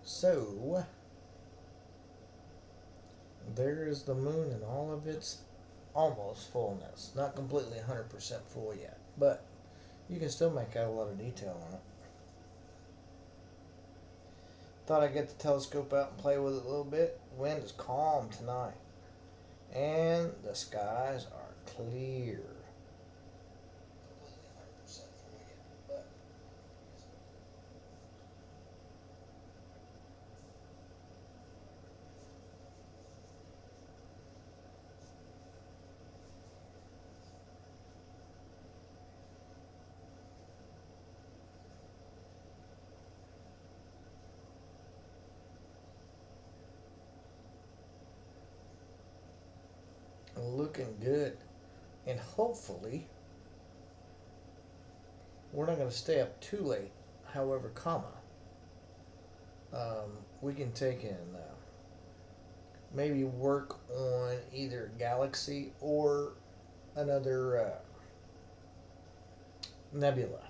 So, there is the moon in all of its almost fullness. Not completely 100% full yet, but you can still make out a lot of detail on it. Thought I'd get the telescope out and play with it a little bit. Wind is calm tonight, and the skies are clear. Completely 100% full yet, but looking good. And hopefully, we're not going to stay up too late. However, we can take and maybe work on either Galaxy or another nebula.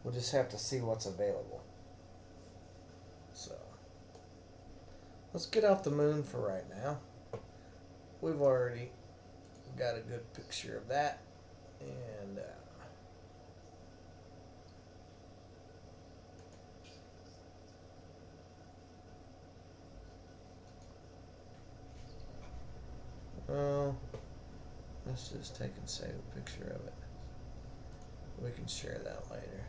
We'll just have to see what's available. So, let's get off the moon for right now. We've already got a good picture of that. And let's just take and save a picture of it. We can share that later.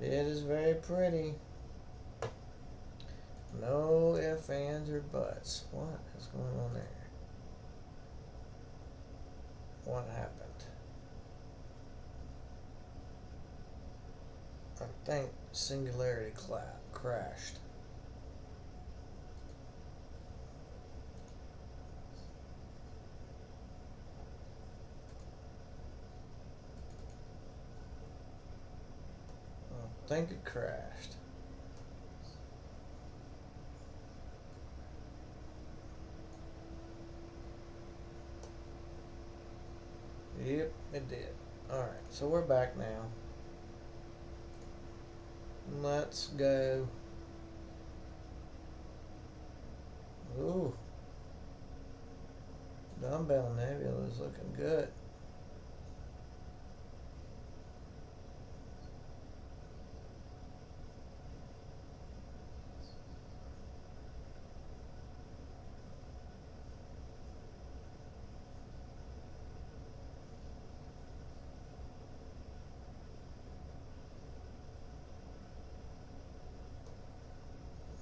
It is very pretty. No ifs, ands, or buts. What is going on there? What happened? I think Singularity crashed. I think it crashed. Yep, it did. Alright, so we're back now. Let's go. Ooh. Dumbbell Nebula is looking good.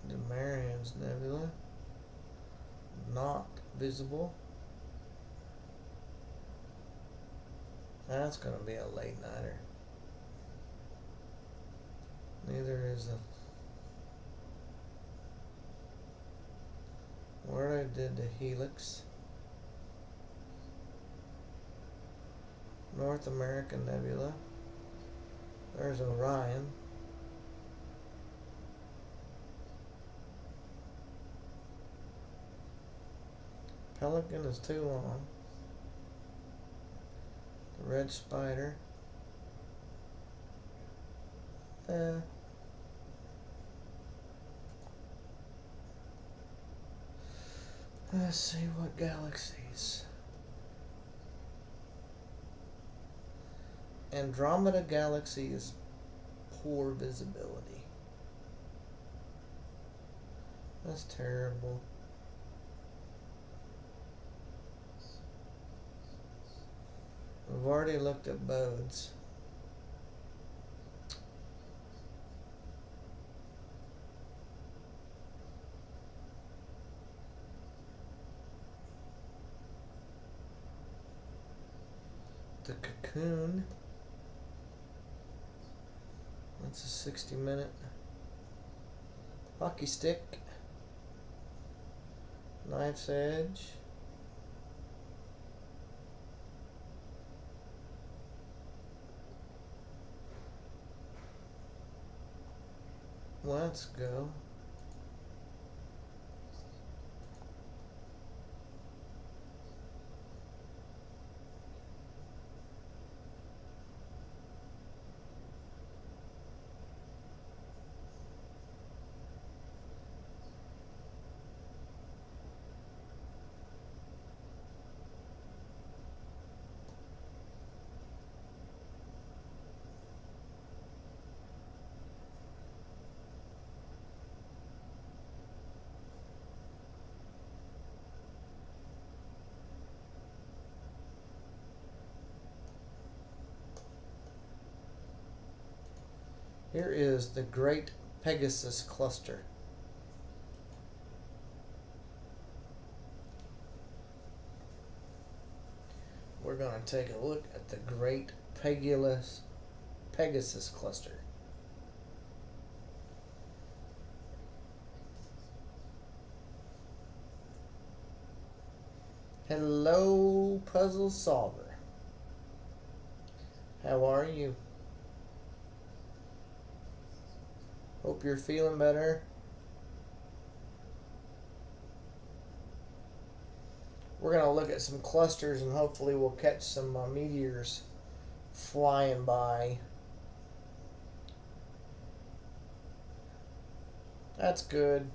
The Marian's Nebula. Not visible. That's going to be a late nighter. Neither is the where I did the Helix. North American Nebula. There's Orion. Pelican is too long. The Red Spider. Let's see what galaxies. Andromeda Galaxy is poor visibility. That's terrible. We've already looked at Bodes. The Cocoon. That's a 60-minute hockey stick. Knife's edge. Let's go. Here is the Great Pegasus Cluster. We're going to take a look at the Great Pegasus Cluster. Hello, puzzle solver. How are you? Hope you're feeling better. We're going to look at some clusters and hopefully we'll catch some meteors flying by. That's good.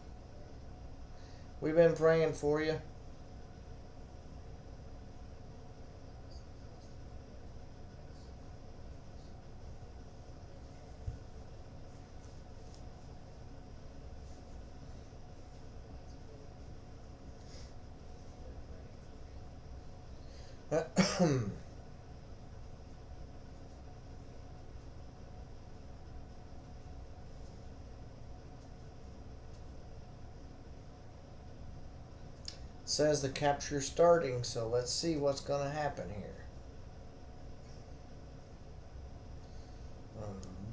We've been praying for you. Says the capture's starting, so let's see what's going to happen here.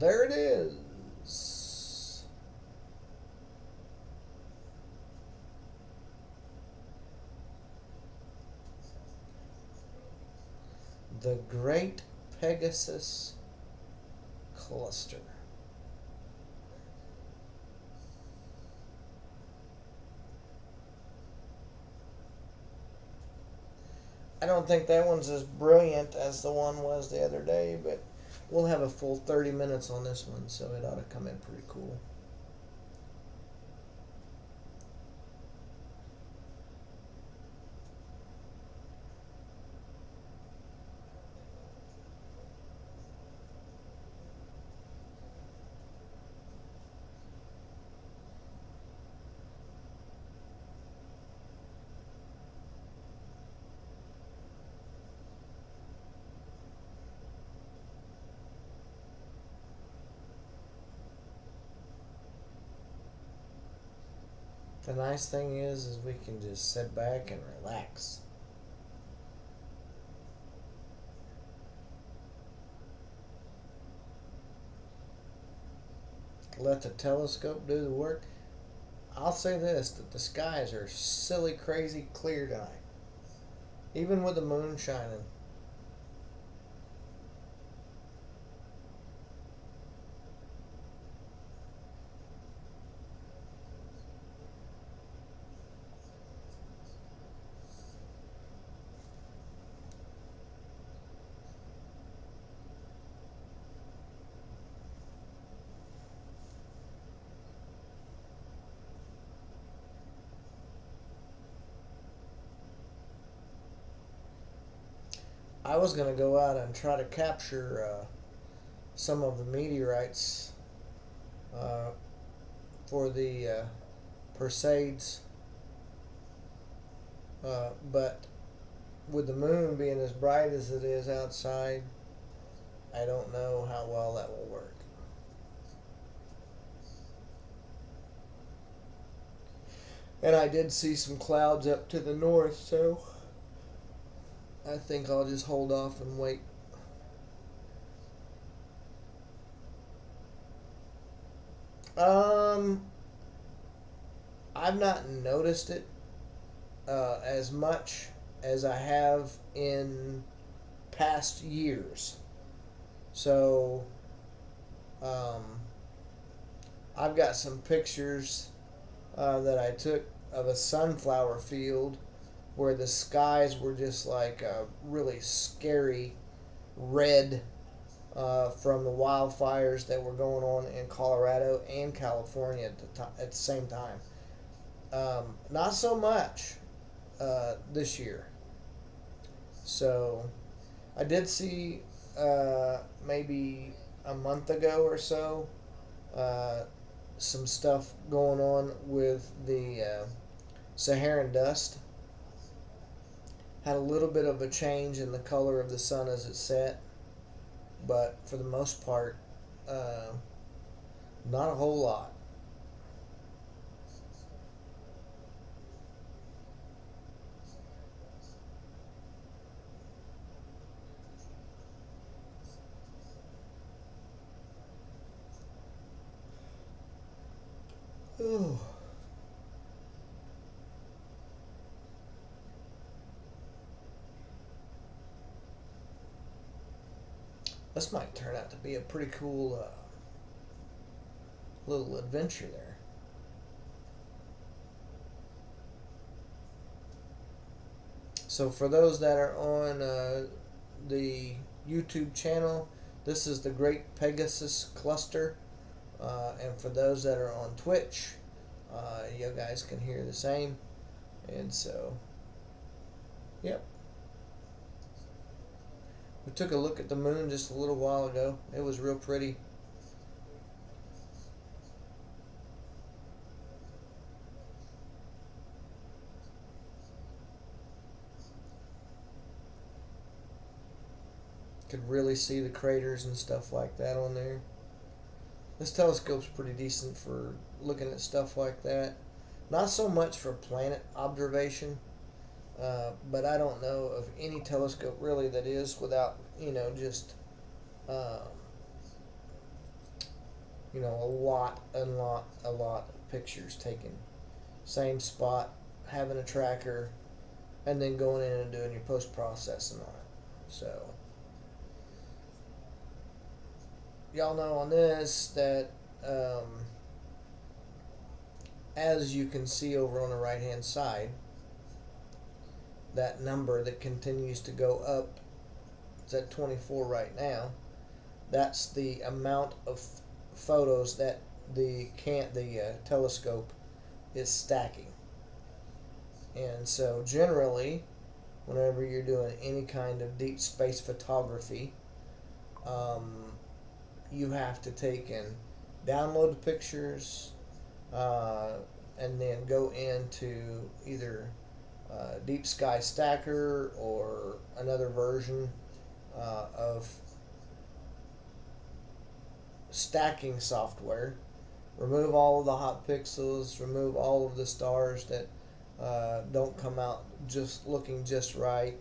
There it is. The Great Pegasus Cluster. I don't think that one's as brilliant as the one was the other day, but we'll have a full 30 minutes on this one, so it ought to come in pretty cool. The nice thing is we can just sit back and relax. Let the telescope do the work. I'll say this, that the skies are silly, crazy clear tonight. Even with the moon shining. I was going to go out and try to capture some of the meteorites for the Perseids, but with the moon being as bright as it is outside, I don't know how well that will work. And I did see some clouds up to the north, so I think I'll just hold off and wait. I've not noticed it, as much as I have in past years. So um, I've got some pictures that I took of a sunflower field where the skies were just like a really scary red from the wildfires that were going on in Colorado and California at the same time. Not so much this year. So I did see maybe a month ago or so uh, some stuff going on with the Saharan dust. Had a little bit of a change in the color of the sun as it set, but for the most part, uh, not a whole lot. Ooh. This might turn out to be a pretty cool little adventure there. So for those that are on the YouTube channel, this is the Great Pegasus Cluster. And for those that are on Twitch, you guys can hear the same. And so, yep. We took a look at the moon just a little while ago. It was real pretty. Could really see the craters and stuff like that on there. This telescope's pretty decent for looking at stuff like that. Not so much for planet observation, but I don't know of any telescope really that is without, just, um, a lot of pictures taken. Same spot, having a tracker, and then going in and doing your post processing on it. So, y'all know on this that as you can see over on the right hand side, that number that continues to go up, it's at 24 right now. That's the amount of photos that the telescope is stacking. And so generally, whenever you're doing any kind of deep space photography, you have to take and download the pictures, and then go into either Deep Sky Stacker or another version of stacking software. Remove all of the hot pixels, remove all of the stars that don't come out just looking just right,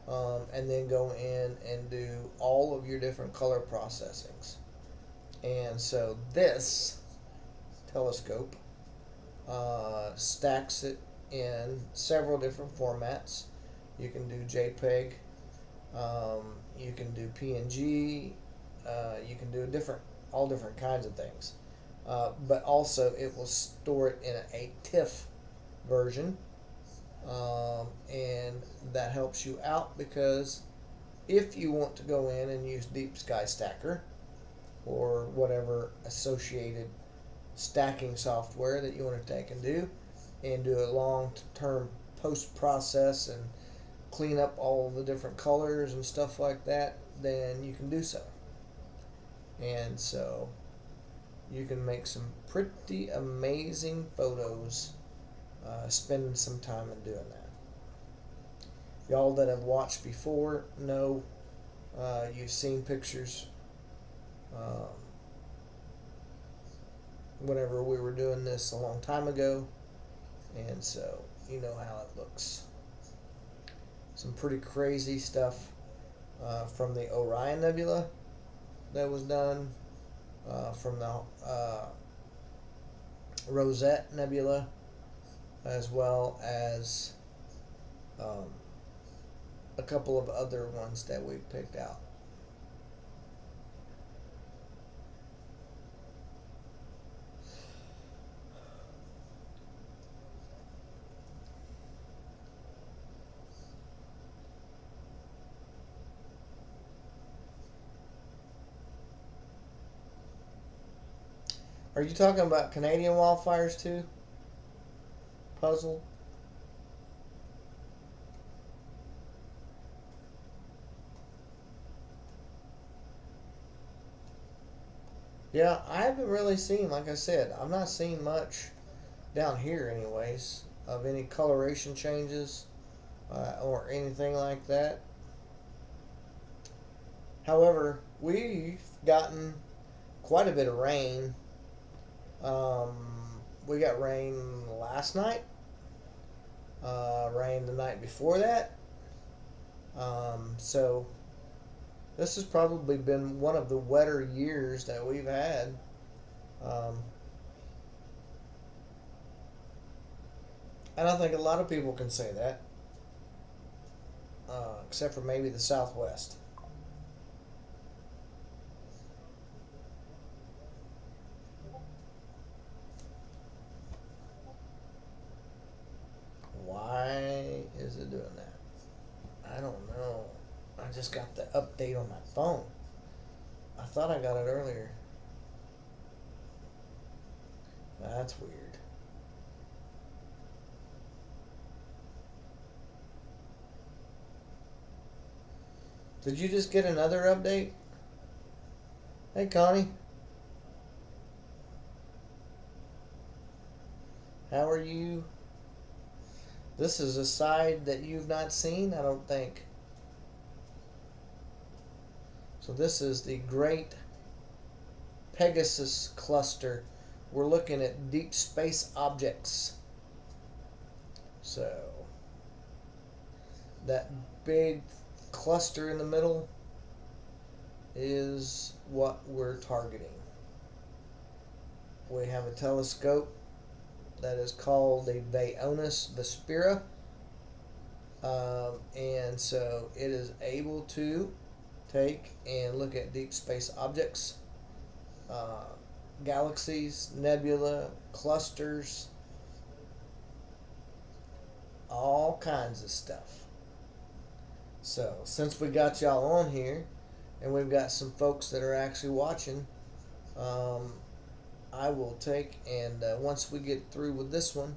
and then go in and do all of your different color processings. And so this telescope stacks it in several different formats. You can do JPEG, you can do PNG, you can do all different kinds of things. But also it will store it in a TIFF version, and that helps you out because if you want to go in and use Deep Sky Stacker or whatever associated stacking software that you want to take and do a long-term post-process and clean up all the different colors and stuff like that, then you can do so. And so you can make some pretty amazing photos spending some time in doing that. Y'all that have watched before know you've seen pictures whenever we were doing this a long time ago, and so you know how it looks. Some pretty crazy stuff from the Orion Nebula that was done, from the Rosette Nebula, as well as um, a couple of other ones that we picked out. Are you talking about Canadian wildfires too? Puzzled? Yeah, I haven't really seen, like I said, I'm not seeing much down here, anyways, of any coloration changes or anything like that. However, we've gotten quite a bit of rain. We got rain last night, rain the night before that. So this has probably been one of the wetter years that we've had. Um, I don't think a lot of people can say that, except for maybe the Southwest. Why is it doing that? I don't know. I just got the update on my phone. I thought I got it earlier. That's weird. Did you just get another update? Hey, Connie. How are you? This is a side that you've not seen, I don't think. So this is the Great Pegasus Cluster. We're looking at deep space objects. So that big cluster in the middle is what we're targeting. We have a telescope that is called the Vespera, and so it is able to take and look at deep space objects, uh, galaxies, nebula, clusters, all kinds of stuff. So since we got y'all on here, and we've got some folks that are actually watching, um, I will take and once we get through with this one,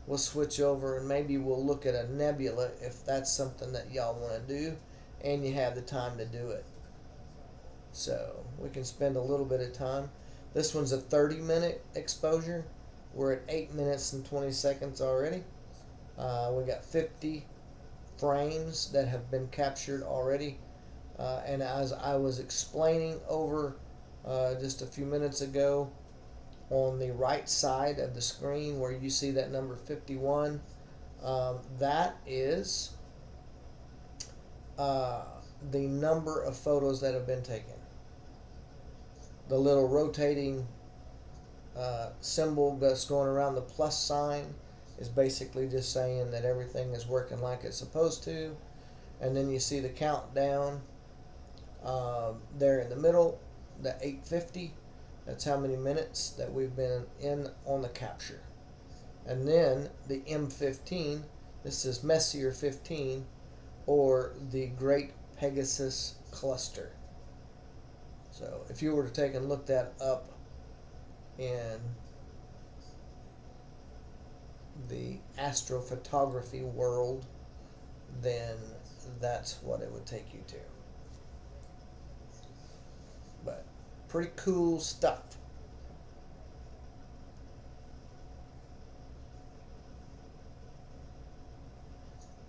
we'll switch over and maybe we'll look at a nebula if that's something that y'all want to do and you have the time to do it. So we can spend a little bit of time. This one's a 30-minute exposure. We're at 8 minutes and 20 seconds already. We got 50 frames that have been captured already. And as I was explaining over just a few minutes ago, on the right side of the screen where you see that number 51, that is the number of photos that have been taken. The little rotating symbol that's going around the plus sign is basically just saying that everything is working like it's supposed to. And then you see the countdown there in the middle, the 850. That's how many minutes that we've been in on the capture. And then the M15, this is Messier 15, or the Great Pegasus Cluster. So if you were to take and look that up in the astrophotography world, then that's what it would take you to. But pretty cool stuff.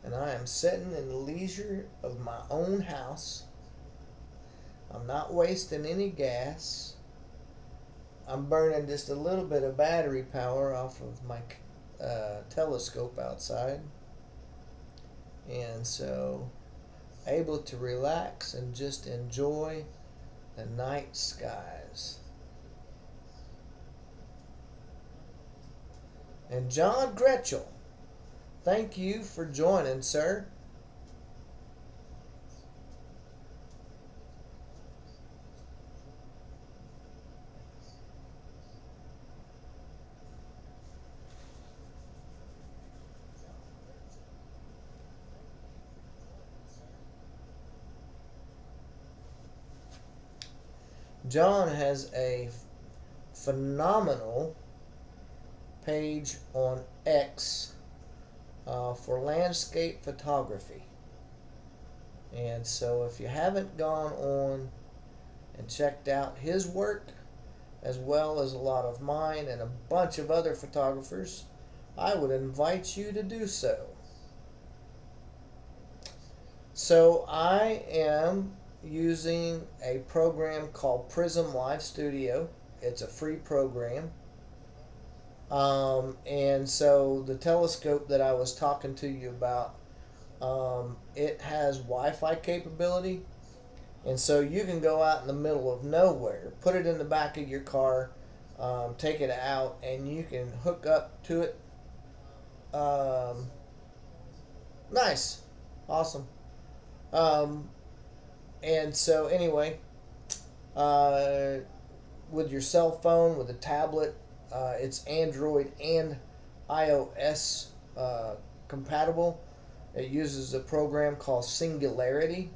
And I am sitting in the leisure of my own house. I'm not wasting any gas. I'm burning just a little bit of battery power off of my telescope outside. And so able to relax and just enjoy the night skies. And John Gretchel, Thank you for joining, sir. John has a phenomenal page on X for landscape photography. And so if you haven't gone on and checked out his work, as well as a lot of mine and a bunch of other photographers, I would invite you to do so. So I am using a program called Prism Live Studio. It's a free program. And so the telescope that I was talking to you about, it has Wi-Fi capability. And so you can go out in the middle of nowhere, put it in the back of your car, take it out, and you can hook up to it. Um, Nice. Awesome. Um, and so, anyway, uh, with your cell phone, with a tablet, it's Android and iOS compatible. It uses a program called Singularity.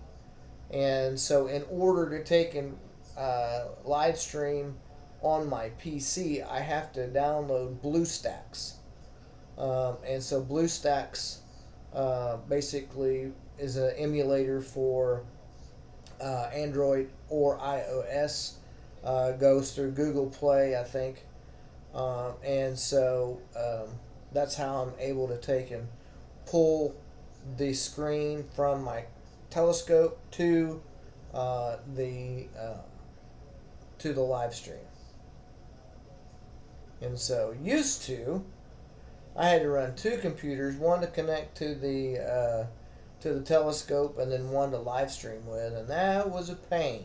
And so, in order to take and live stream on my PC, I have to download BlueStacks. And so, BlueStacks basically is an emulator for Android or iOS. Goes through Google Play, I think. And so that's how I'm able to take and pull the screen from my telescope to the live stream. And so used to, I had to run two computers, one to connect to the telescope and then one to live stream with, and that was a pain.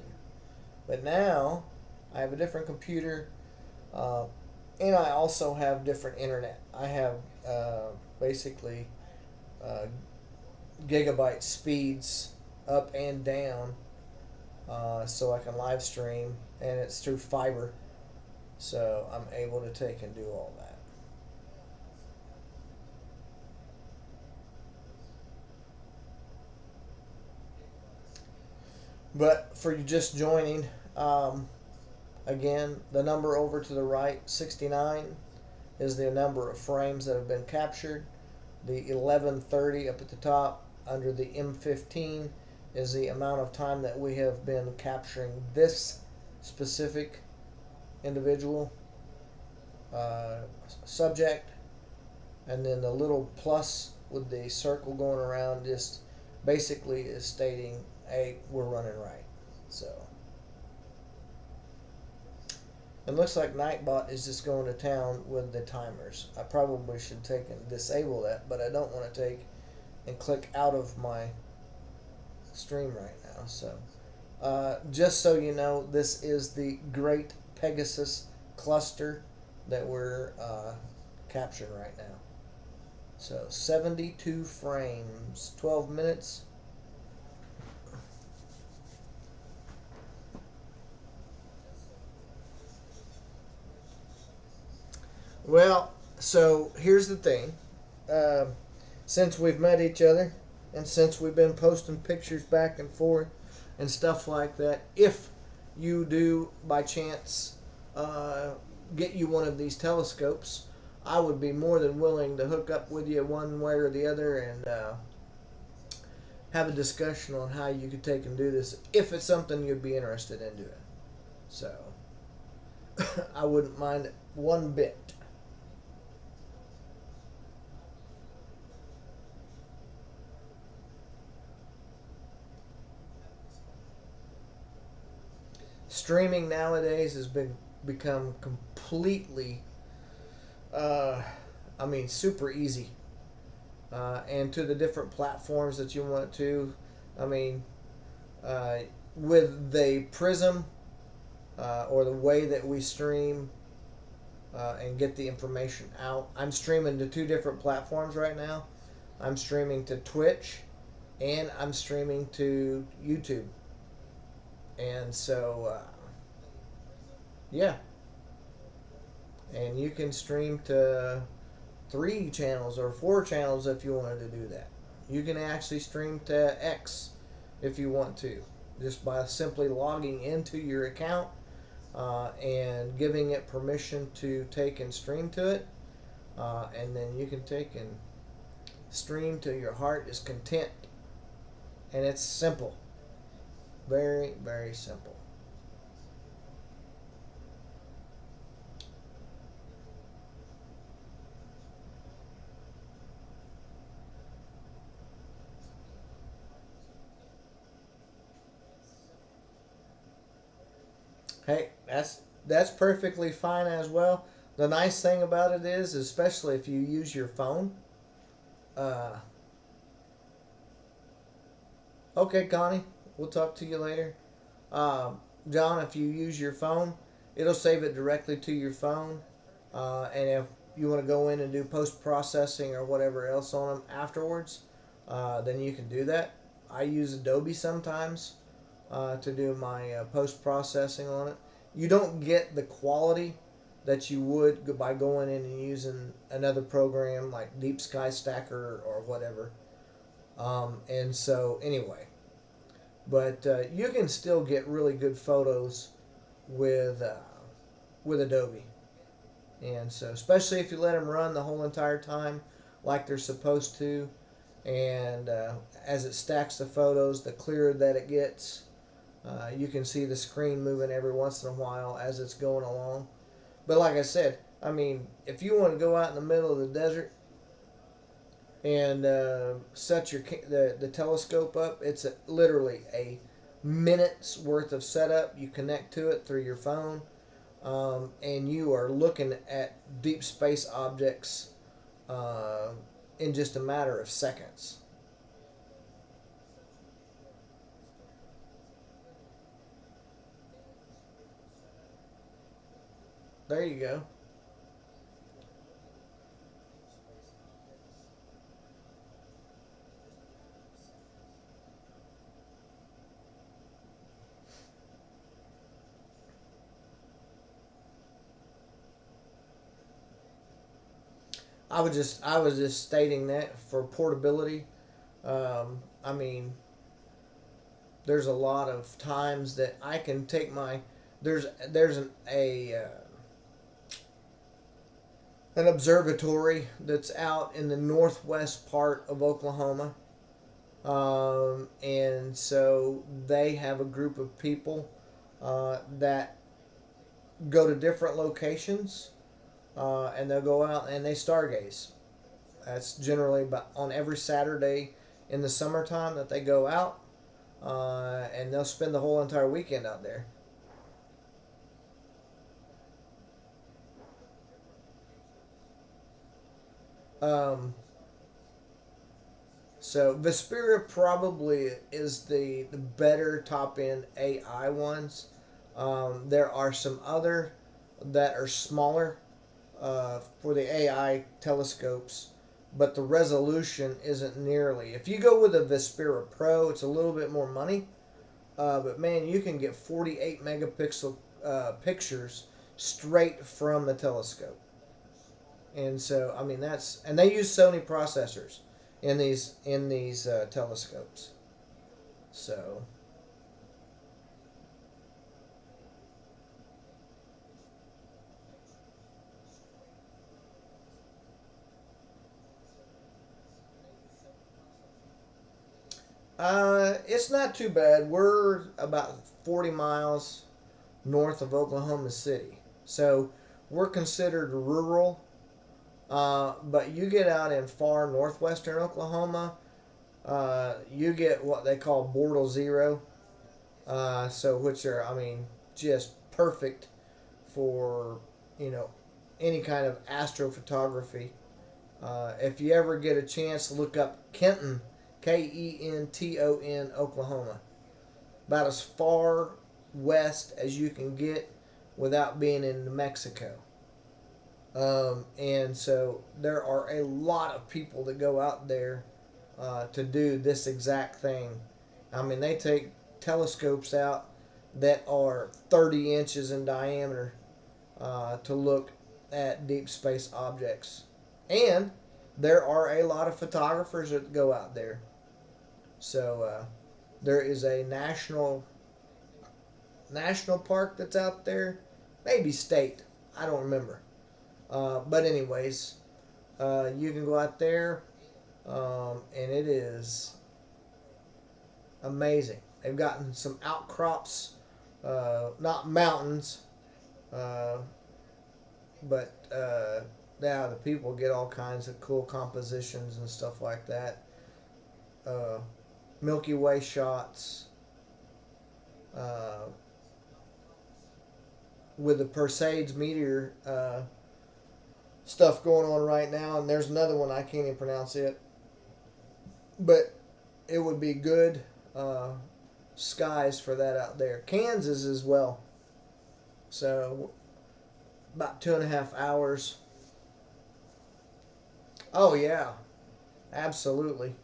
But now I have a different computer, uh, and I also have different internet. I have basically uh, gigabyte speeds up and down, so I can live stream, and it's through fiber, so I'm able to take and do all that. But for you just joining, again, the number over to the right, 69, is the number of frames that have been captured. The 1130 up at the top under the M15 is the amount of time that we have been capturing this specific individual uh, subject. And then the little plus with the circle going around just basically is stating, hey, we're running right. So it looks like Nightbot is just going to town with the timers. I probably should take and disable that, but I don't want to take and click out of my stream right now. So just so you know, this is the Great Pegasus cluster that we're capturing right now. So 72 frames, 12 minutes. Well, so here's the thing. Um since we've met each other, and since we've been posting pictures back and forth and stuff like that, if you do by chance get you one of these telescopes, I would be more than willing to hook up with you one way or the other and have a discussion on how you could take and do this if it's something you'd be interested in doing. So I wouldn't mind it one bit. Streaming nowadays has become completely, uh, I mean, super easy. And to the different platforms that you want to, I mean, uh, with the Prism or the way that we stream and get the information out. I'm streaming to two different platforms right now. I'm streaming to Twitch, and I'm streaming to YouTube. And so, yeah, and you can stream to 3 channels or 4 channels if you wanted to do that. You can actually stream to X if you want to, just by simply logging into your account and giving it permission to take and stream to it. And then you can take and stream till your heart is content. And it's simple. Very, very simple. Hey, that's perfectly fine as well. The nice thing about it is, especially if you use your phone. Uh, okay, Connie, we'll talk to you later. John, if you use your phone, it'll save it directly to your phone. And if you want to go in and do post processing or whatever else on them afterwards, then you can do that. I use Adobe sometimes to do my post processing on it. You don't get the quality that you would by going in and using another program like Deep Sky Stacker or whatever. And so, anyway, but you can still get really good photos with Adobe. And so, especially if you let them run the whole entire time like they're supposed to, and as it stacks the photos, the clearer that it gets. You can see the screen moving every once in a while as it's going along. But like I said, I mean, if you want to go out in the middle of the desert and set the telescope up, it's literally a minute's worth of setup. You connect to it through your phone, and you are looking at deep space objects in just a matter of seconds. There you go. I was just stating that for portability. I mean, there's a lot of times that I can take my there's an observatory that's out in the northwest part of Oklahoma, and so they have a group of people that go to different locations, and they'll go out and they stargaze. That's generally about on every Saturday in the summertime that they go out, and they'll spend the whole entire weekend out there. Um, so Vespera probably is the better top end AI ones. There are some other that are smaller for the AI telescopes, but the resolution isn't nearly. If you go with a Vespera Pro, it's a little bit more money, but man, you can get 48 megapixel pictures straight from the telescope. And so, I mean, and they use Sony processors in these telescopes. So, it's not too bad. We're about 40 miles north of Oklahoma City, so we're considered rural. But you get out in far northwestern Oklahoma, you get what they call Bortle Zero, so which are, I mean, just perfect for you know any kind of astrophotography. If you ever get a chance, look up Kenton, Kenton, Oklahoma. About as far west as you can get without being in New Mexico. And so there are a lot of people that go out there to do this exact thing. I mean, they take telescopes out that are 30 inches in diameter to look at deep space objects. And there are a lot of photographers that go out there. So there is a national park that's out there, maybe state. I don't remember. But anyways, you can go out there, and it is amazing. They've gotten some outcrops, not mountains, uh, but now the people get all kinds of cool compositions and stuff like that. Uh, Milky Way shots. With the Perseids meteor stuff going on right now, and there's another one I can't even pronounce it, but it would be good skies for that out there. Kansas as well. So about 2.5 hours. Oh yeah, absolutely.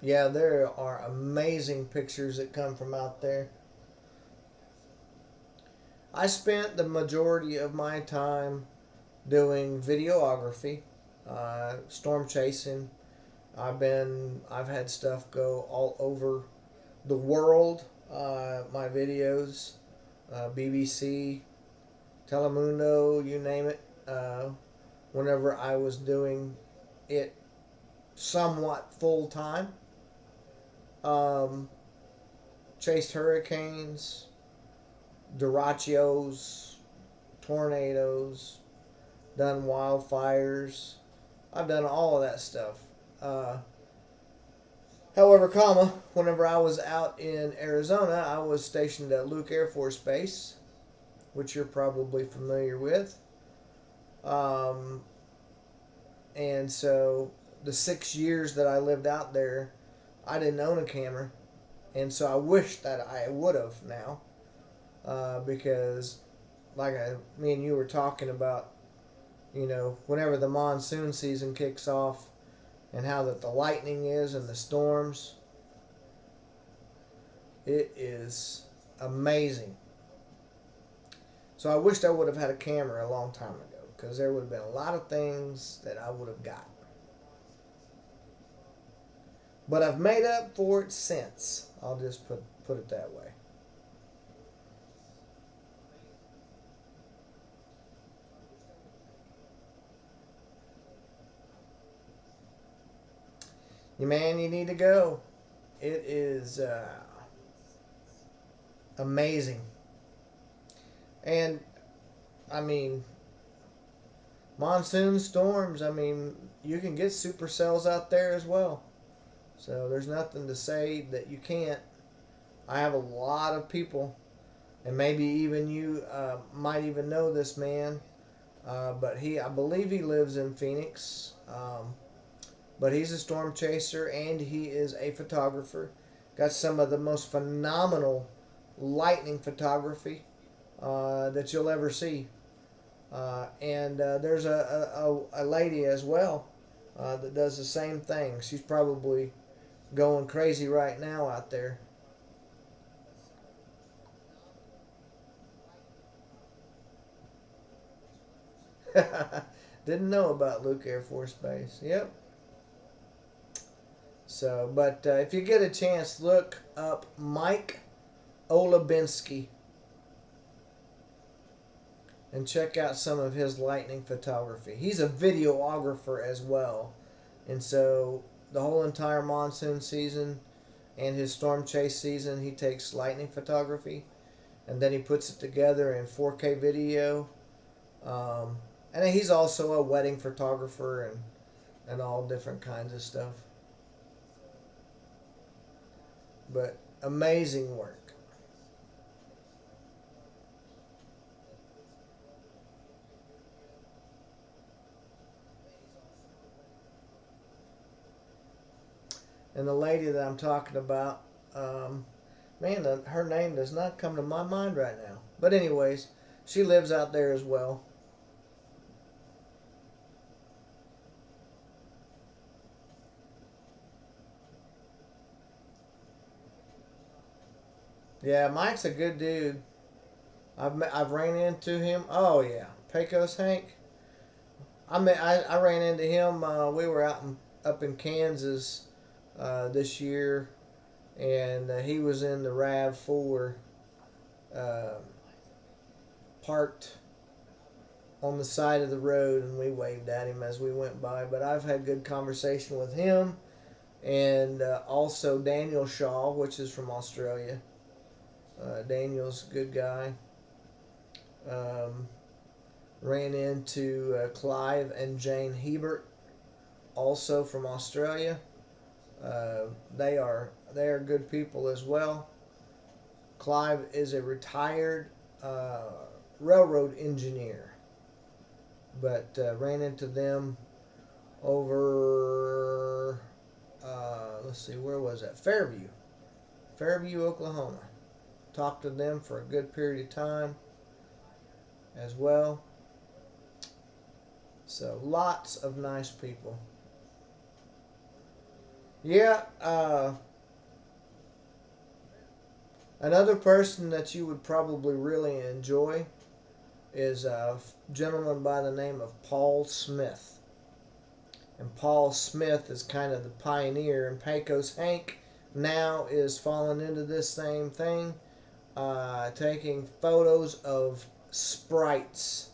Yeah, there are amazing pictures that come from out there. I spent the majority of my time doing videography, storm chasing. I've had stuff go all over the world. My videos, BBC, Telemundo, you name it. Whenever I was doing it somewhat full time, um, chased hurricanes, derechos, tornadoes, done wildfires. I've done all of that stuff. Uh, However, whenever I was out in Arizona, I was stationed at Luke Air Force Base, which you're probably familiar with. Um, and so the 6 years that I lived out there, I didn't own a camera. And so I wish that I would have now. Because, me and you were talking about, whenever the monsoon season kicks off, and how that the lightning is and the storms, it is amazing. So I wished I would have had a camera a long time ago, because there would have been a lot of things that I would have got. But I've made up for it since. I'll just put it that way. Man, you need to go. It is amazing. And, I mean, monsoon storms, you can get supercells out there as well. So there's nothing to say that you can't. I have a lot of people, and maybe even you might even know this man, but I believe he lives in Phoenix. But he's a storm chaser and he is a photographer. Got some of the most phenomenal lightning photography that you'll ever see. And there's a lady as well that does the same thing. She's probably going crazy right now out there. Didn't know about Luke Air Force Base. Yep. So, but if you get a chance, look up Mike Olabinski and check out some of his lightning photography. He's a videographer as well. And so the whole entire monsoon season and his storm chase season, he takes lightning photography and then he puts it together in 4K video. And he's also a wedding photographer and all different kinds of stuff. But amazing work. And the lady that I'm talking about, Man, her name does not come to my mind right now. But anyways, she lives out there as well. Yeah, Mike's a good dude. I've ran into him. Oh yeah, Pecos Hank. I ran into him. We were up in Kansas this year, and he was in the Rav4, uh, parked on the side of the road, and we waved at him as we went by. But I've had good conversation with him, and also Daniel Shaw, which is from Australia. Daniel's a good guy. Um, Ran into Clive and Jane Hebert, also from Australia. Uh, they are good people as well. Clive is a retired uh, railroad engineer, but ran into them over. Let's see, where was that? Fairview, Oklahoma. Talked to them for a good period of time as well. So lots of nice people. Yeah, another person that you would probably really enjoy is a gentleman by the name of Paul Smith. And Paul Smith is kind of the pioneer, and Pecos Hank now is falling into this same thing, taking photos of sprites.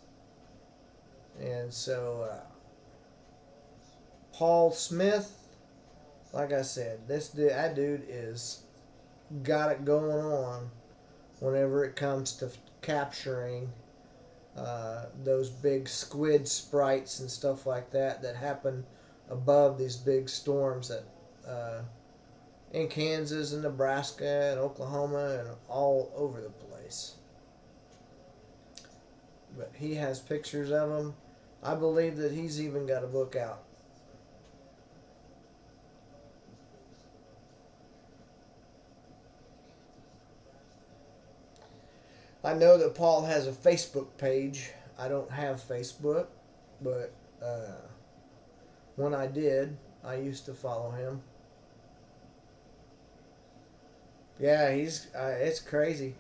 And so, Paul Smith, like I said, that dude is got it going on whenever it comes to capturing those big squid sprites and stuff like that happen above these big storms that in Kansas and Nebraska and Oklahoma and all over the place. But he has pictures of them. I believe that he's even got a book out. I know that Paul has a Facebook page. I don't have Facebook, but when I did, I used to follow him. Yeah, he's it's crazy.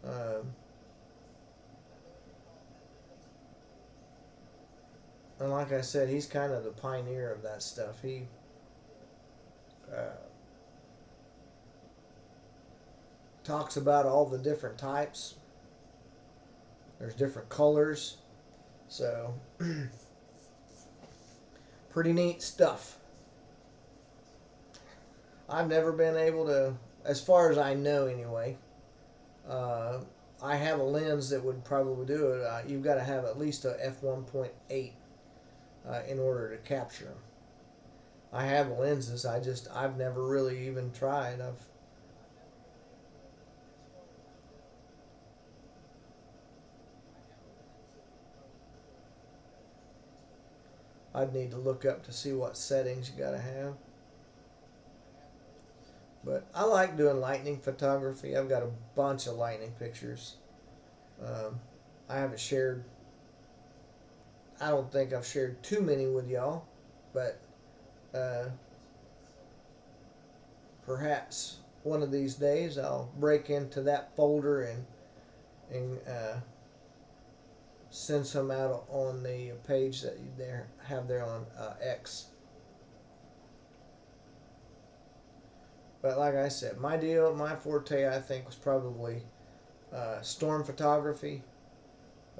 Um, and like I said, he's kind of the pioneer of that stuff. He uh, talks about all the different types. There's different colors, so pretty neat stuff. I've never been able to, as far as I know anyway. Uh, I have a lens that would probably do it. You've got to have at least a f1.8 in order to capture them. I have lenses. I've never really even tried. I'd need to look up to see what settings you got to have. But I like doing lightning photography. I've got a bunch of lightning pictures. Um, I haven't shared. I don't think I've shared too many with y'all, but uh, perhaps one of these days I'll break into that folder and send some out on the page that you have there on X. But like I said, my forte, I think, was probably storm photography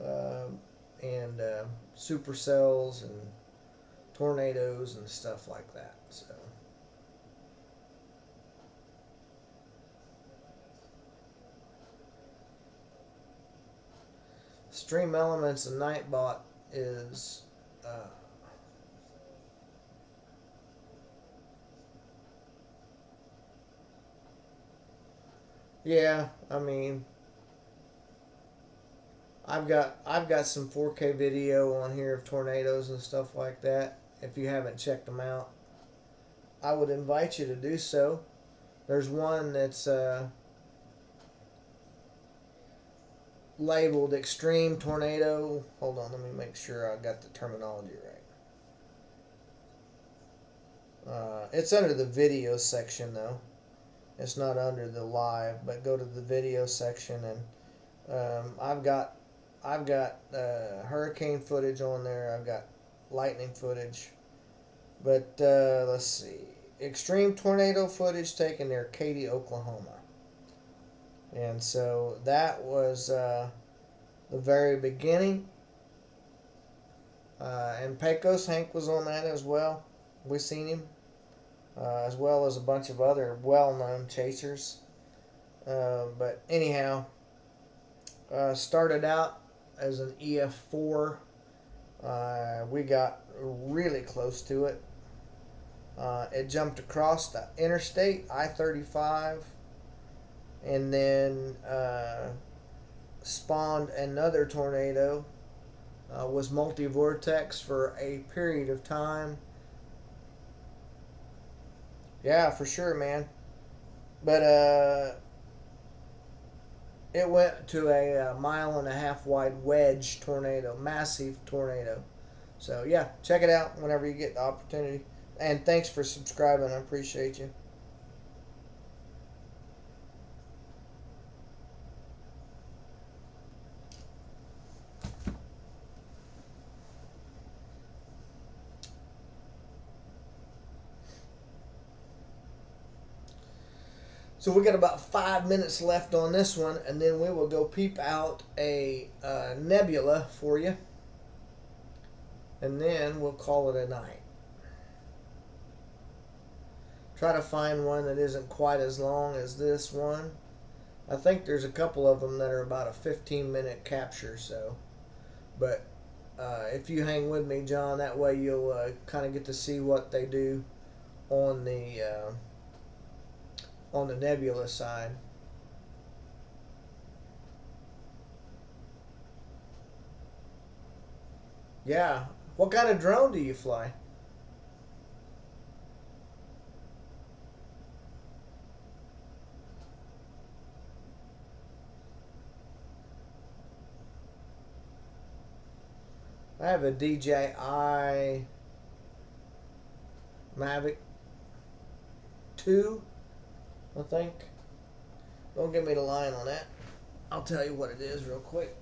uh, and supercells and tornadoes and stuff like that. So Stream Elements and Nightbot is yeah. I mean, I've got some 4K video on here of tornadoes and stuff like that. If you haven't checked them out, I would invite you to do so. There's one that's labeled extreme tornado. Hold on, let me make sure I got the terminology right. It's under the video section though. It's not under the live, but go to the video section, and I've got hurricane footage on there. I've got lightning footage, but let's see, extreme tornado footage taken near Katy, Oklahoma, and so that was the very beginning. And Pecos Hank was on that as well. We seen him, as well as a bunch of other well-known chasers. But anyhow, started out as an EF4. We got really close to it. It jumped across the interstate, I-35, and then spawned another tornado. Was multi-vortex for a period of time. Yeah, for sure, man. But it went to a 1.5 mile wide wedge tornado, massive tornado. So yeah, check it out whenever you get the opportunity. And thanks for subscribing. I appreciate you. So we got about 5 minutes left on this one, and then we will go peep out a nebula for you, and then we'll call it a night. Try to find one that isn't quite as long as this one. I think there's a couple of them that are about a 15-minute capture, so. But if you hang with me, John, that way you'll kind of get to see what they do on the nebula side. Yeah. What kind of drone do you fly? I have a DJI Mavic 2, I think. Don't give me the line on that. I'll tell you what it is real quick.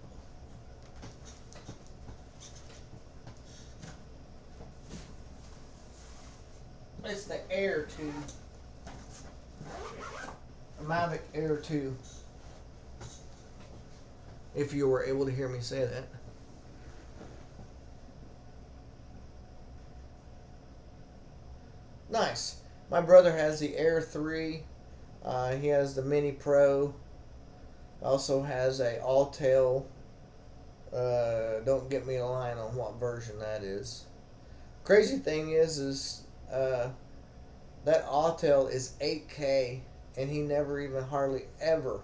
It's the Air 2. A Mavic Air 2. If you were able to hear me say that. Nice. My brother has the Air 3. He has the Mini Pro. Also has a all-tail. Don't get me a line on what version that is. Crazy thing is that all-tail is 8K, and he never even hardly ever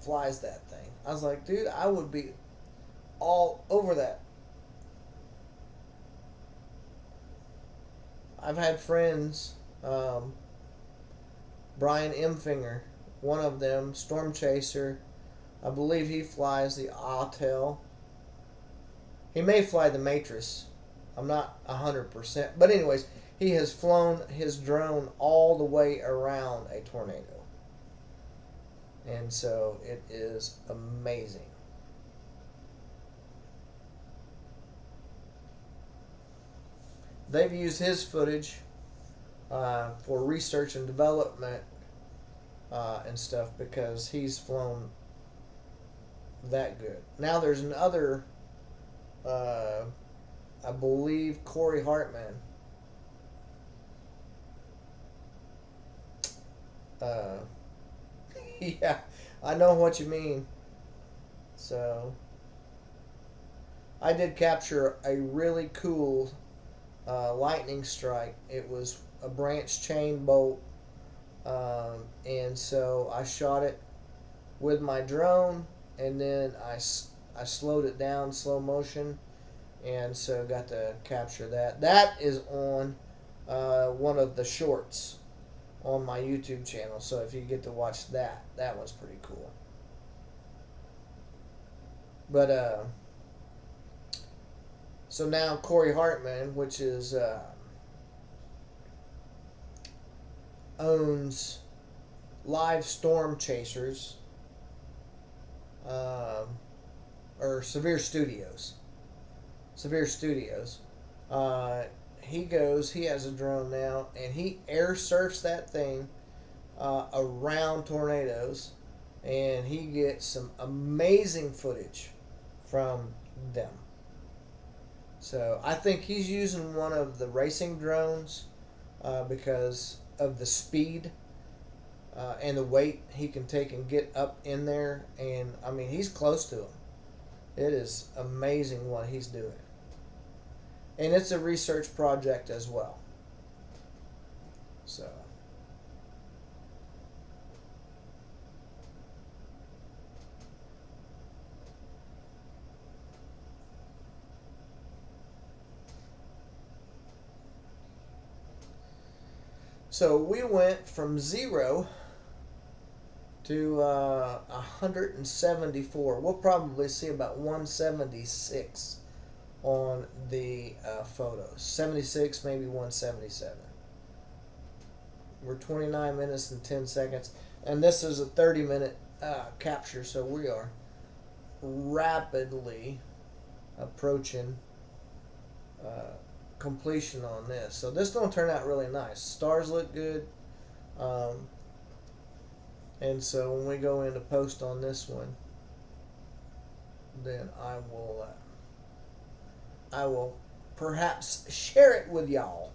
flies that thing. I was like, dude, I would be all over that. I've had friends, Brian Imfinger, one of them, Storm Chaser. I believe he flies the Autel. He may fly the Matrix. I'm not 100%. But anyways, he has flown his drone all the way around a tornado. And so it is amazing. They've used his footage for research and development and stuff because he's flown that good. Now there's another, I believe, Corey Hartman. Yeah, I know what you mean. So I did capture a really cool lightning strike. It was a branch chain bolt, and so I shot it with my drone, and then I slowed it down slow motion, and so got to capture that. That is on one of the shorts on my YouTube channel. So if you get to watch that, that was pretty cool. But so now Corey Hartman, which is owns Live Storm Chasers, or Severe Studios. Severe Studios. He has a drone now, and he air surfs that thing around tornadoes, and he gets some amazing footage from them. So I think he's using one of the racing drones because of the speed and the weight he can take and get up in there. And I mean, he's close to him. It is amazing what he's doing. And it's a research project as well. So we went from 0 to 174. We'll probably see about 176 on the photos. 76, maybe 177. We're 29 minutes and 10 seconds. And this is a 30-minute capture, so we are rapidly approaching completion on this. So this don't turn out really nice. Stars look good. And so when we go into post on this one, then I will perhaps share it with y'all.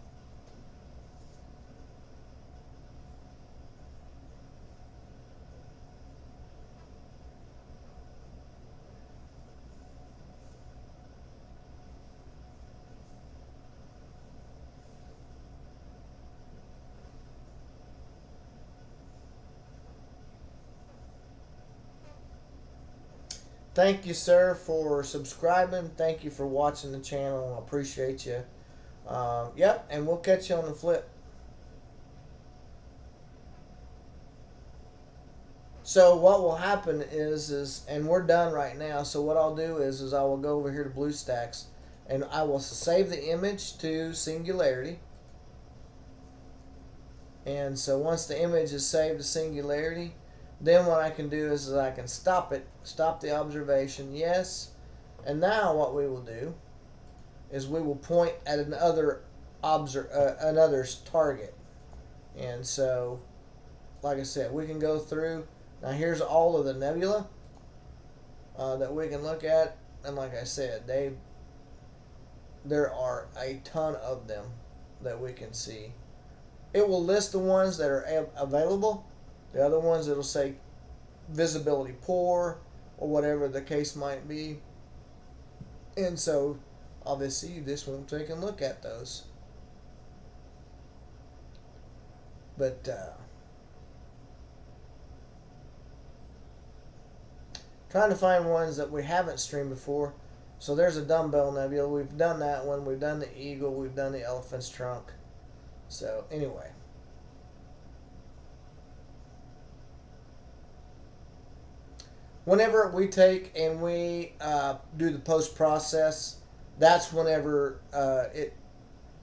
Thank you, sir, for subscribing. Thank you for watching the channel. I appreciate you. Yep, and we'll catch you on the flip. So what will happen is and we're done right now. So what I'll do is I will go over here to BlueStacks, and I will save the image to Singularity. And so once the image is saved to Singularity, then what I can do is I can stop it, stop the observation, yes. And now what we will do is we will point at another another's target. And so, like I said, we can go through. Now here's all of the nebula that we can look at. And like I said, there are a ton of them that we can see. It will list the ones that are available. The other ones, it'll say visibility poor or whatever the case might be. And so, obviously, this won't take a look at those. But, trying to find ones that we haven't streamed before. So there's a dumbbell nebula. We've done that one. We've done the eagle. We've done the elephant's trunk. So, anyway. Whenever we take and we do the post-process, that's whenever it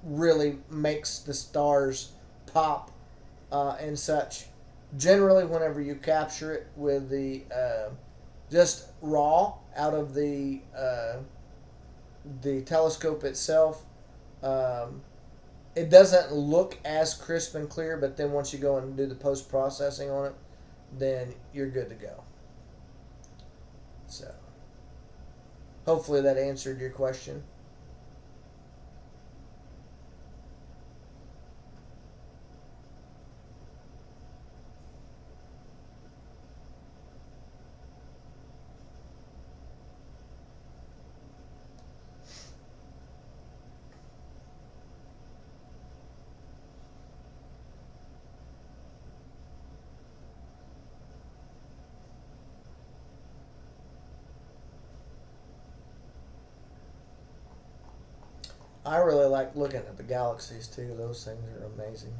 really makes the stars pop and such. Generally, whenever you capture it with the just raw out of the telescope itself, it doesn't look as crisp and clear, but then once you go and do the post-processing on it, then you're good to go. So, hopefully that answered your question. I really like looking at the galaxies too. Those things are amazing.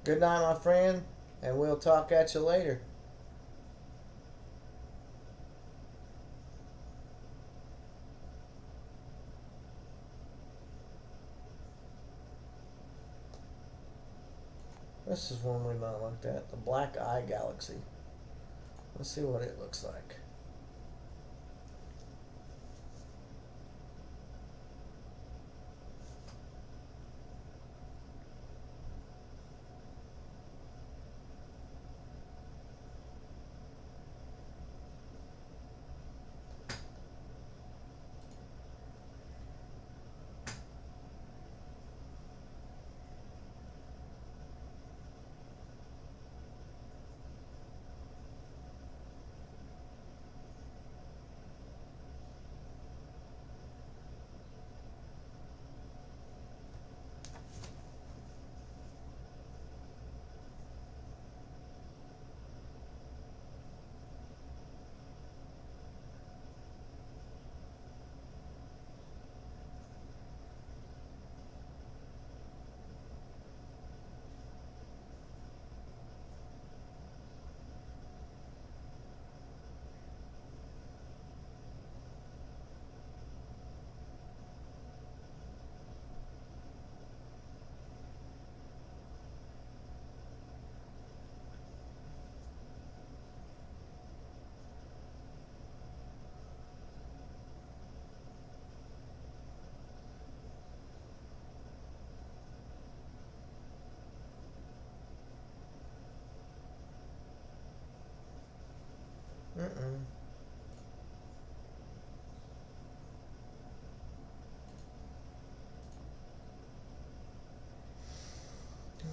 Good night, my friend, and we'll talk at you later. This is one we've not looked at, the Black Eye Galaxy. Let's see what it looks like. Mm-mm.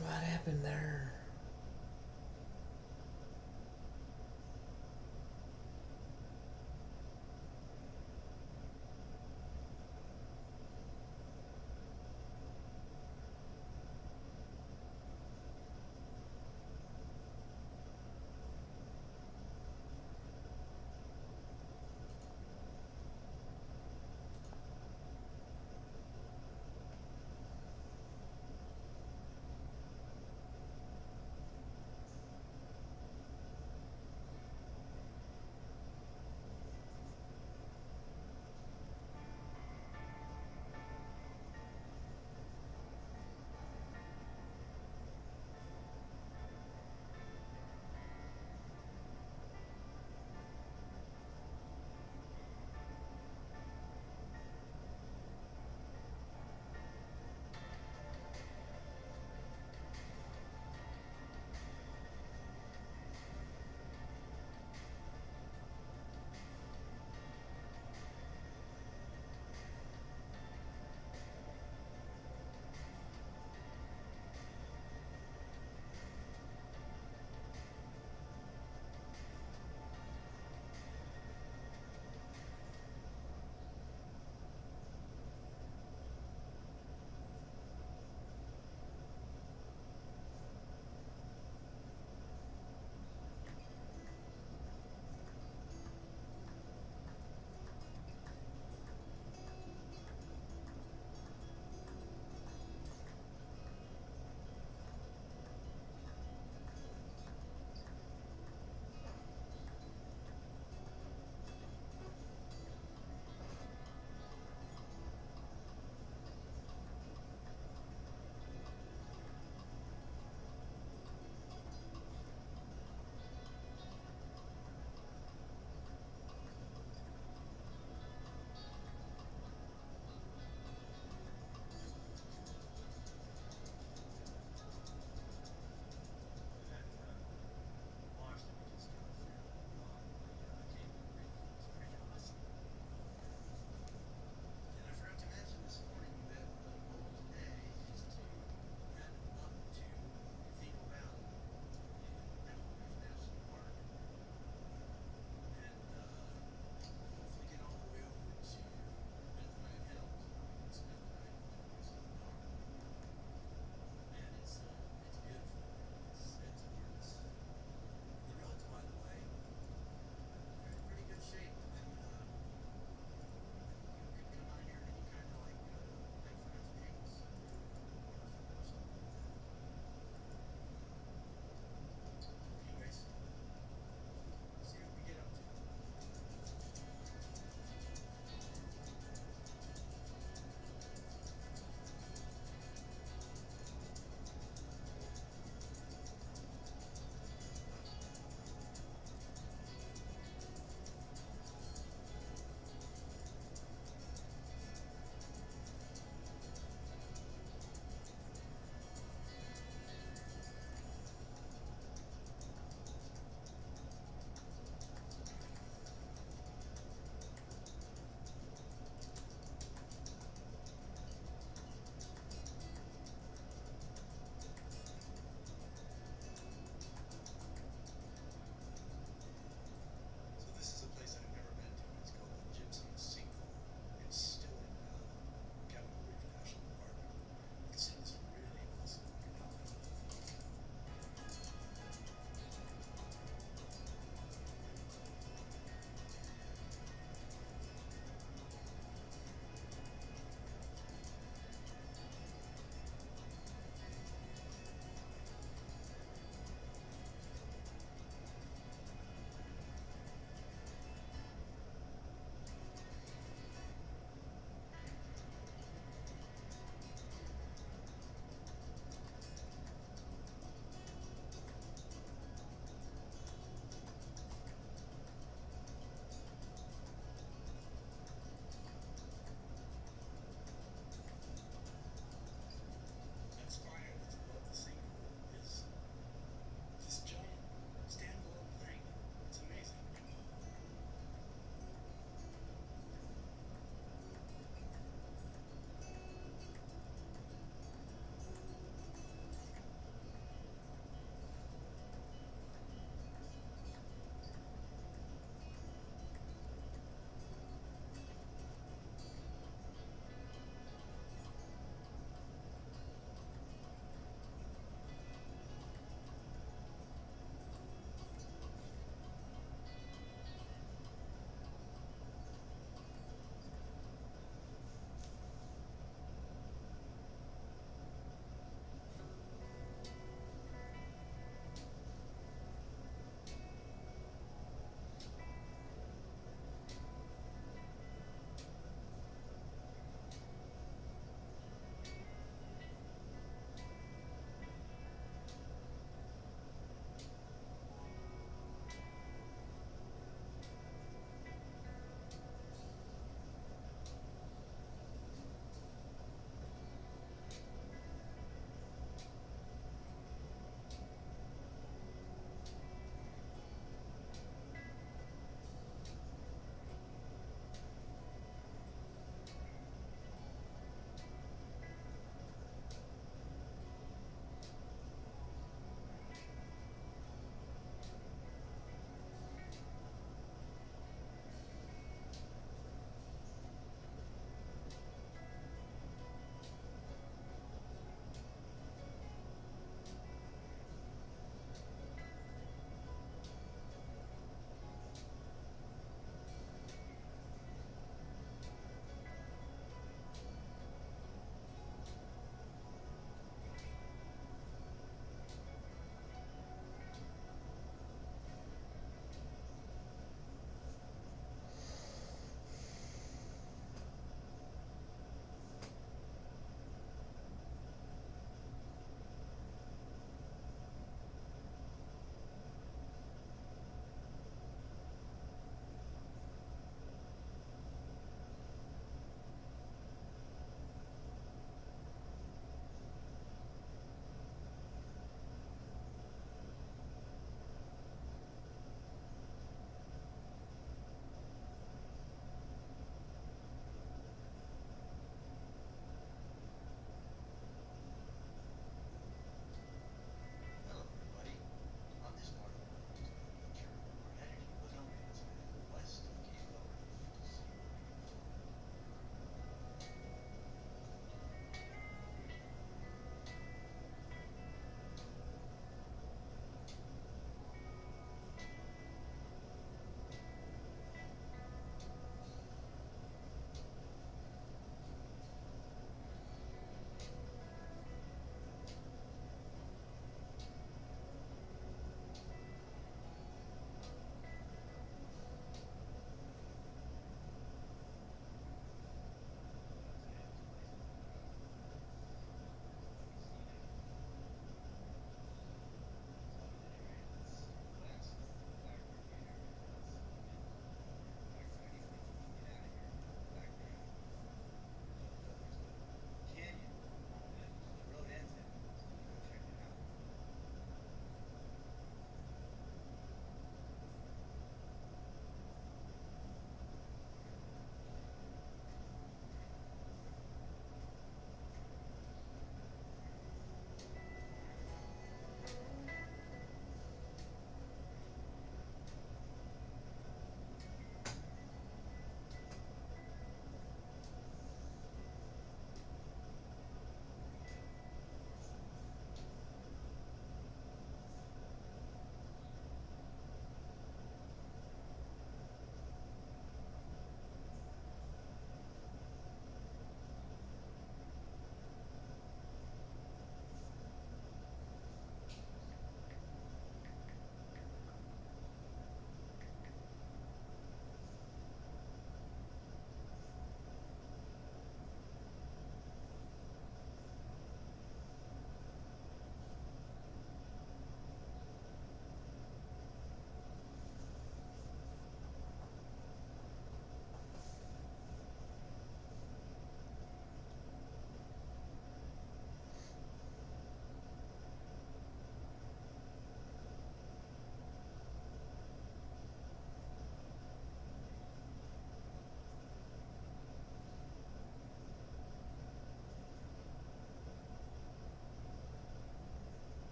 What happened there?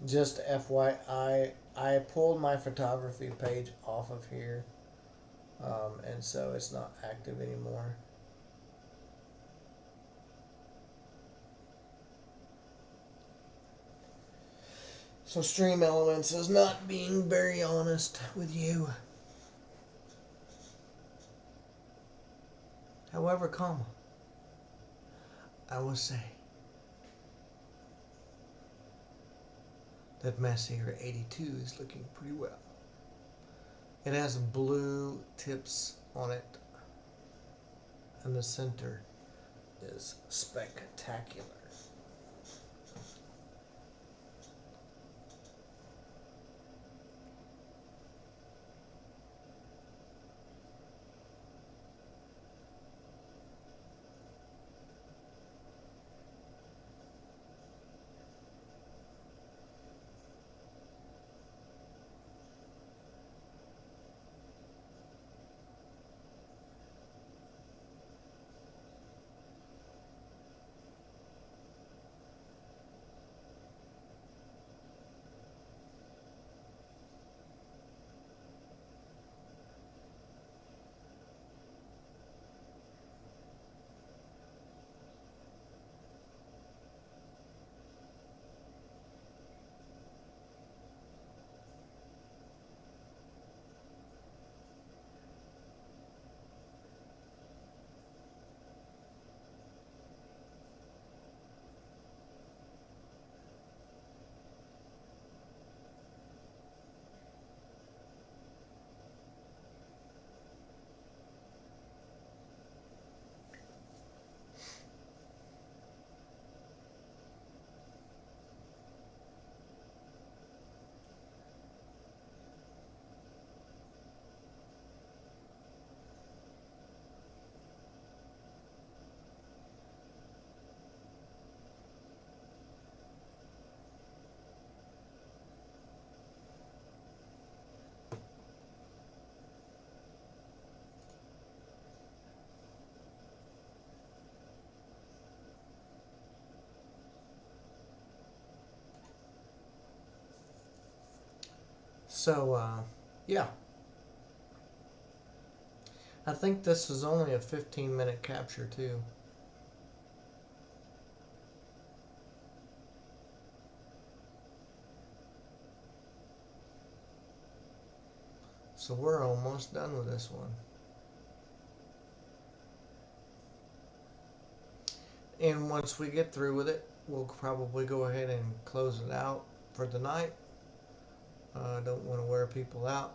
Just FYI, I pulled my photography page off of here, and so it's not active anymore. So Stream Elements is not being very honest with you. However, I will say that Messier 82 is looking pretty well. It has blue tips on it, and the center is spectacular. So, yeah. I think this is only a 15-minute capture, too. So we're almost done with this one. And once we get through with it, we'll probably go ahead and close it out for the night. I don't want to wear people out.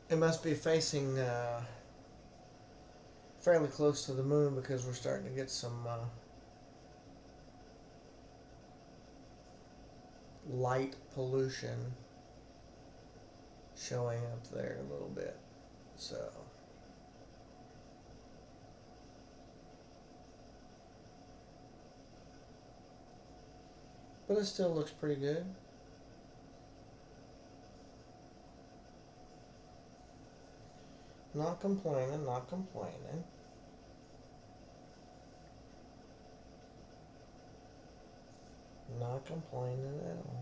It must be facing fairly close to the moon because we're starting to get some light pollution showing up there a little bit. So but it still looks pretty good. Not complaining, not complaining. Not complaining at all.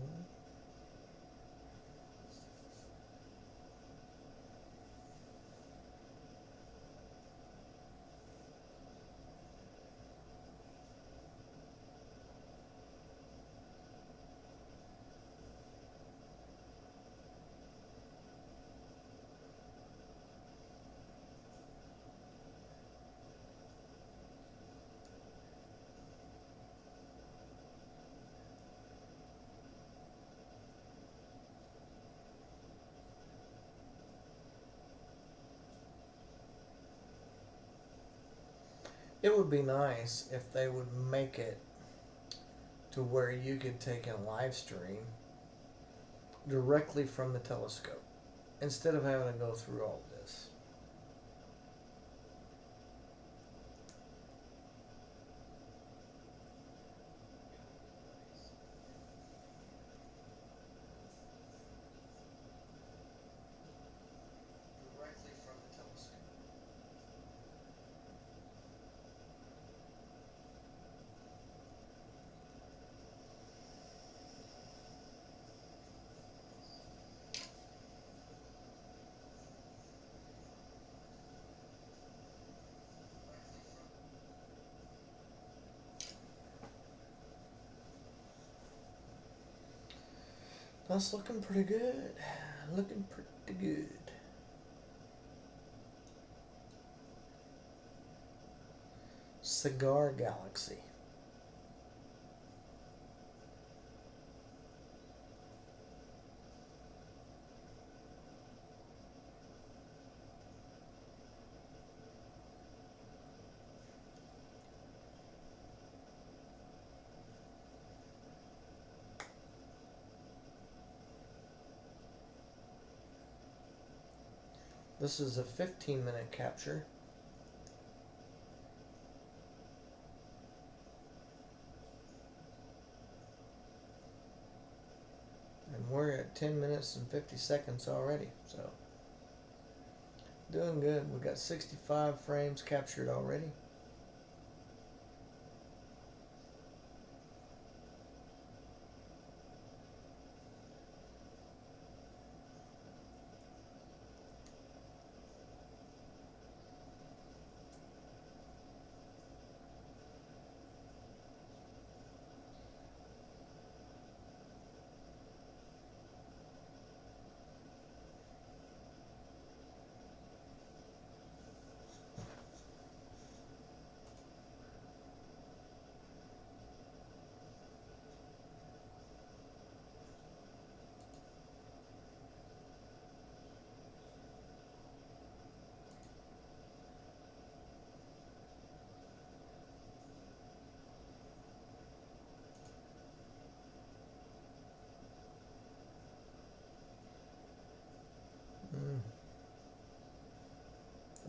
It would be nice if they would make it to where you could take a live stream directly from the telescope instead of having to go through all this. That's looking pretty good. Looking pretty good. Cigar Galaxy. This is a 15-minute capture. And we're at 10 minutes and 50 seconds already, so doing good. We got 65 frames captured already.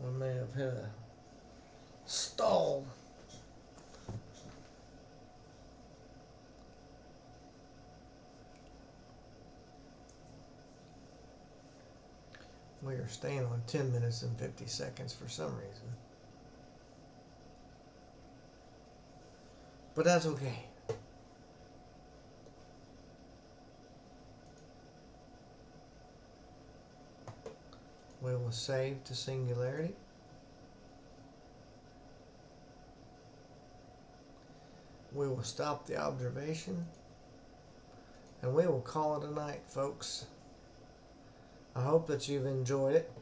I may have hit a stall. We are staying on 10 minutes and 50 seconds for some reason. But that's okay. We will save to singularity. We will stop the observation. And we will call it a night, folks. I hope that you've enjoyed it.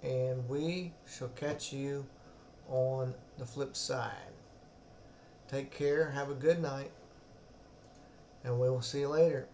And we shall catch you on the flip side. Take care. Have a good night. And we will see you later.